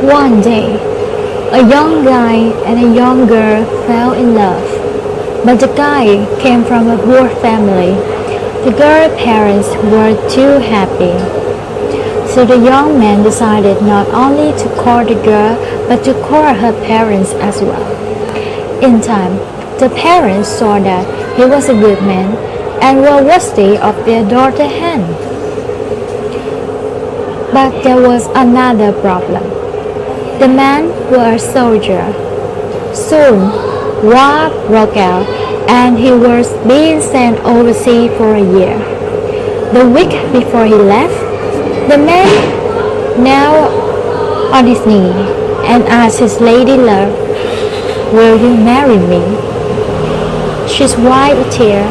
One day, a young guy and a young girl fell in love, but the guy came from a poor family. The girl's parents were too happy, so the young man decided not only to court the girl but to court her parents as well. In time, the parents saw that he was a good man and were worthy of their daughter's hand. But there was another problem. The man was a soldier. Soon, war broke out and he was being sent overseas for a year. The week before he left, the man knelt on his knee and asked his lady love, "Will you marry me?" She wiped a tear,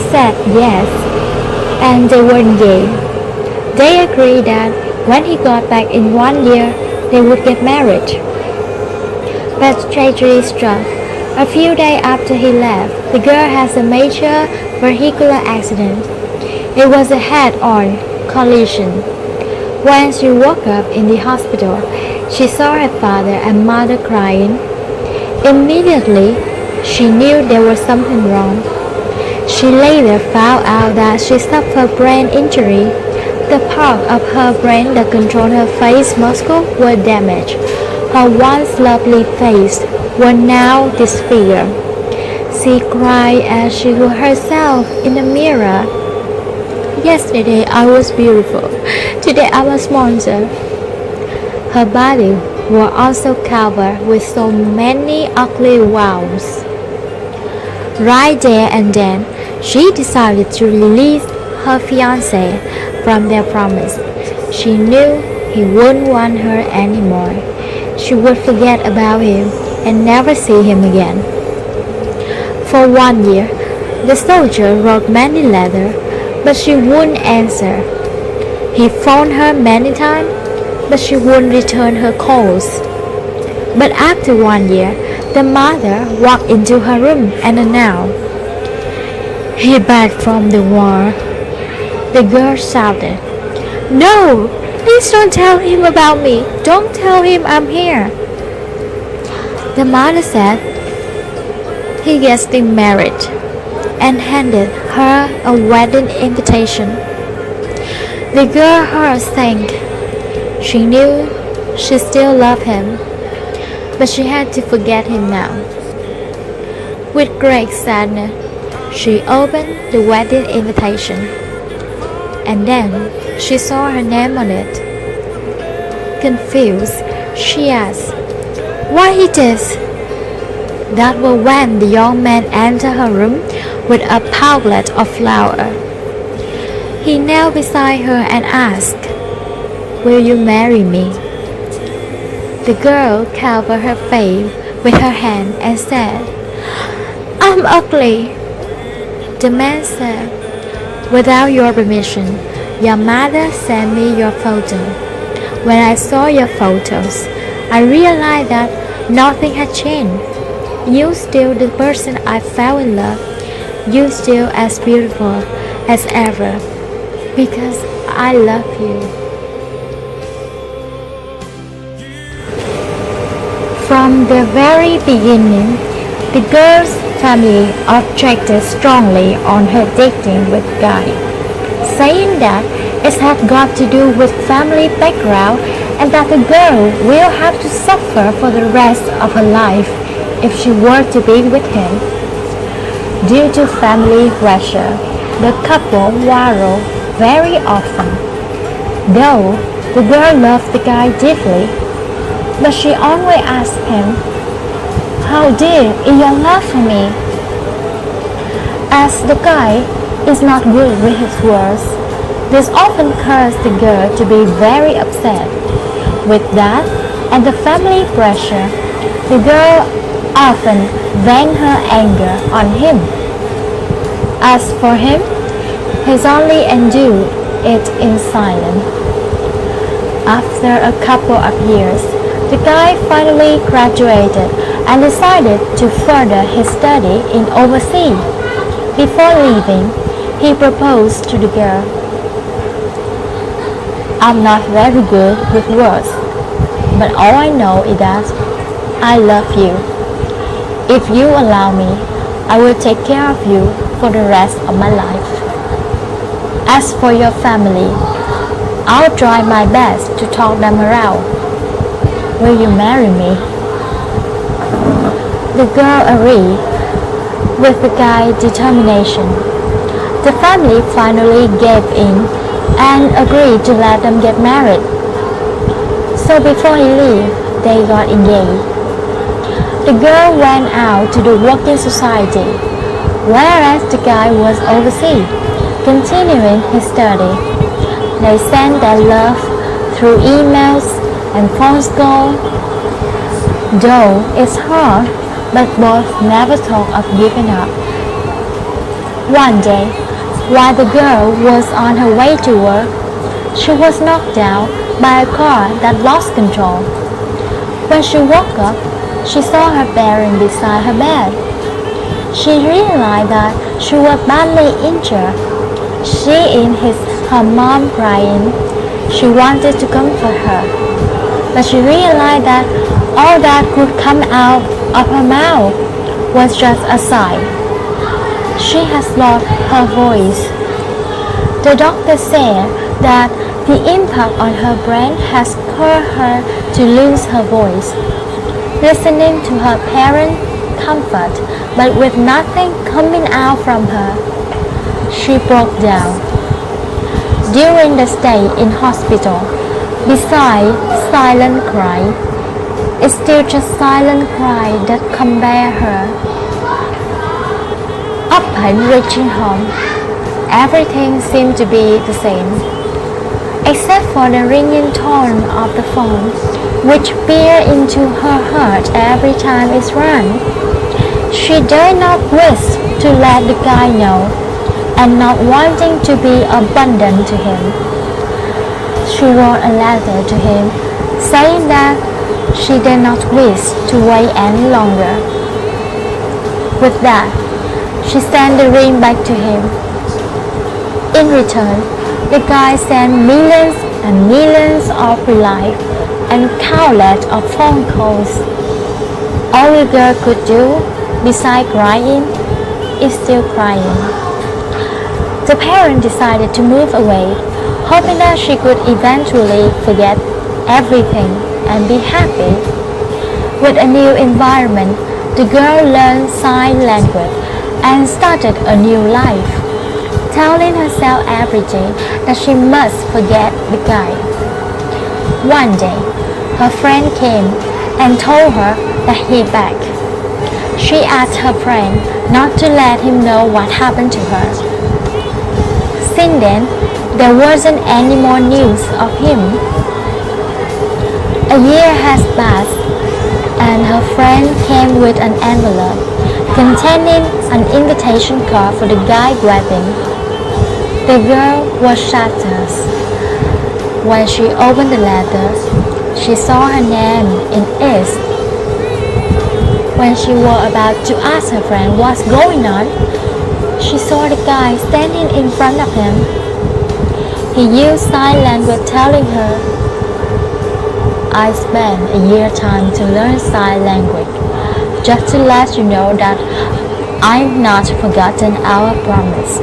said yes, and they were engaged. They agreed that when he got back in 1 year, they would get married. But tragedy struck. A few days after he left, the girl has a major vehicular accident. It was a head-on collision. When she woke up in the hospital, she saw her father and mother crying. Immediately, she knew there was something wrong. She later found out that she suffered brain injury. The part of her brain that controlled her face muscles were damaged. Her once lovely face was now disfigured. She cried as she looked herself in the mirror. "Yesterday I was beautiful. Today I'm a monster." Her body was also covered with so many ugly wounds. Right there and then, she decided to release her fiancé from their promise. She knew he wouldn't want her anymore. She would forget about him and never see him again. For 1 year, the soldier wrote many letters, but she wouldn't answer. He phoned her many times, but she wouldn't return her calls. But after 1 year, the mother walked into her room and announced, "He back from the war." The girl shouted, "No! Please don't tell him about me. Don't tell him I'm here." The mother said, "He gets married," and handed her a wedding invitation. The girl's heart sank. She knew she still loved him, but she had to forget him now. With great sadness, she opened the wedding invitation, and then she saw her name on it. Confused, she asked, "Why is this?" That was when the young man entered her room with a bouquet of flowers. He knelt beside her and asked, "Will you marry me?" The girl covered her face with her hand and said, "I'm ugly." The man said, "Without your permission, your mother sent me your photo. When I saw your photos, I realized that nothing had changed. You're still the person I fell in love. You're still as beautiful as ever, because I love you." From the very beginning, the girl's family objected strongly on her dating with Guy, saying that it had got to do with family background and that the girl will have to suffer for the rest of her life if she were to be with him. Due to family pressure, the couple quarreled very often. Though the girl loved the guy deeply, but she always asked him, "How deep is your love for me?" As the guy is not good with his words, this often caused the girl to be very upset. With that and the family pressure, the girl often vented her anger on him. As for him, he only endured it in silence. After a couple of years, the guy finally graduated and decided to further his study in overseas. Before leaving, he proposed to the girl. "I'm not very good with words," but all I know is that I love you. If you allow me, I will take care of you for the rest of my life. As for your family, I'll try my best to talk them around. Will you marry me? The girl agreed with the guy's determination. The family finally gave in and agreed to let them get married. So before he left, they got engaged. The girl went out to the working society, whereas the guy was overseas, continuing his study. They sent their love through emails and phone calls. Though it's hard, but both never thought of giving up. One day, while the girl was on her way to work, she was knocked down by a car that lost control. When she woke up, she saw her parents beside her bed. She realized that she was badly injured. Seeing her mom crying, she wanted to comfort her, but she realized that all that could come out of her mouth was just a sigh. She has lost her voice. The doctor said that the impact on her brain has caused her to lose her voice. Listening to her parents' comfort, but with nothing coming out from her, she broke down. During the stay in hospital, besides silent cry, it's still just silent cry that compare her. Upon reaching home, everything seemed to be the same, except for the ringing tone of the phone, which peered into her heart every time it rang. She dared not wish to let the guy know, and not wanting to be abandoned to him, she wrote a letter to him saying that she did not wish to wait any longer. With that, she sent the ring back to him. In return, the guy sent millions and millions of relief and countless of phone calls. All the girl could do, besides crying, is still crying. The parent decided to move away, hoping that she could eventually forget everything and be happy. With a new environment, the girl learned sign language and started a new life, telling herself every day that she must forget the guy. One day, her friend came and told her that he's back. She asked her friend not to let him know what happened to her. Since then, there wasn't any more news of him. A year has passed, and her friend came with an envelope containing an invitation card for the guy's wedding. The girl was shattered. When she opened the letter, she saw her name in it. When she was about to ask her friend what's going on, she saw the guy standing in front of him. He used sign language telling her, "I spent a year time to learn sign language, just to let you know that I've not forgotten our promise.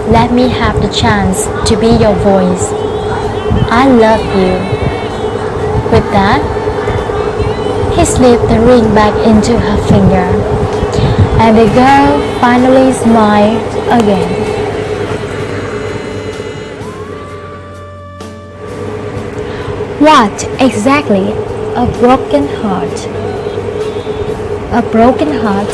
Let me have the chance to be your voice. I love you." With that, he slipped the ring back into her finger, and the girl finally smiled again. What exactly a broken heart? A broken heart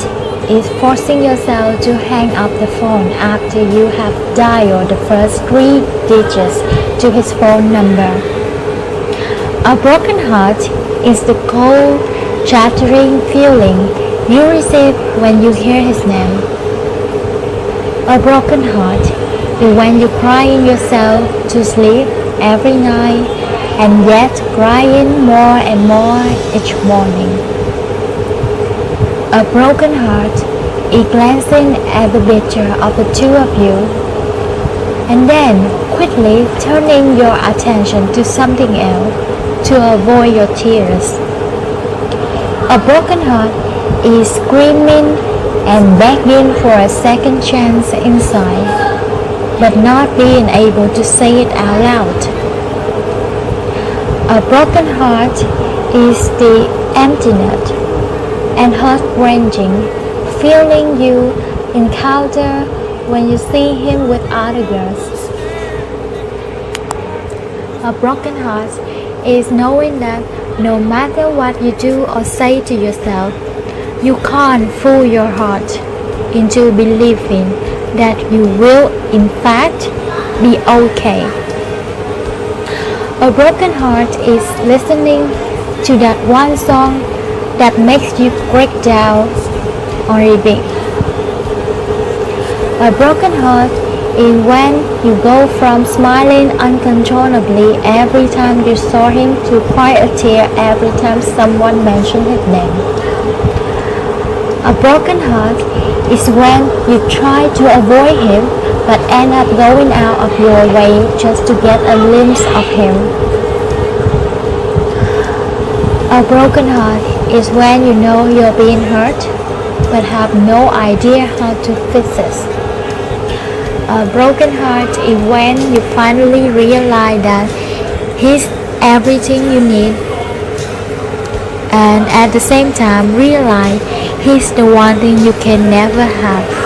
is forcing yourself to hang up the phone after you have dialed the first 3 digits to his phone number. A broken heart is the cold, shattering feeling you receive when you hear his name. A broken heart is when you crying yourself to sleep every night and yet crying more and more each morning. A broken heart is glancing at the picture of the two of you and then quickly turning your attention to something else. to avoid your tears. A broken heart is screaming and begging for a second chance inside, but not being able to say it out loud. A broken heart is the emptiness and heart-wrenching feeling you encounter when you see him with other girls. A broken heart is knowing that no matter what you do or say to yourself, you can't fool your heart into believing that you will in fact be okay. A broken heart is listening to that one song that makes you break down on repeat. A broken heart is when you go from smiling uncontrollably every time you saw him to cry a tear every time someone mentioned his name. A broken heart is when you try to avoid him but end up going out of your way just to get a glimpse of him. A broken heart is when you know you're being hurt but have no idea how to fix it. A broken heart is when you finally realize that he's everything you need and at the same time realize he's the one thing you can never have.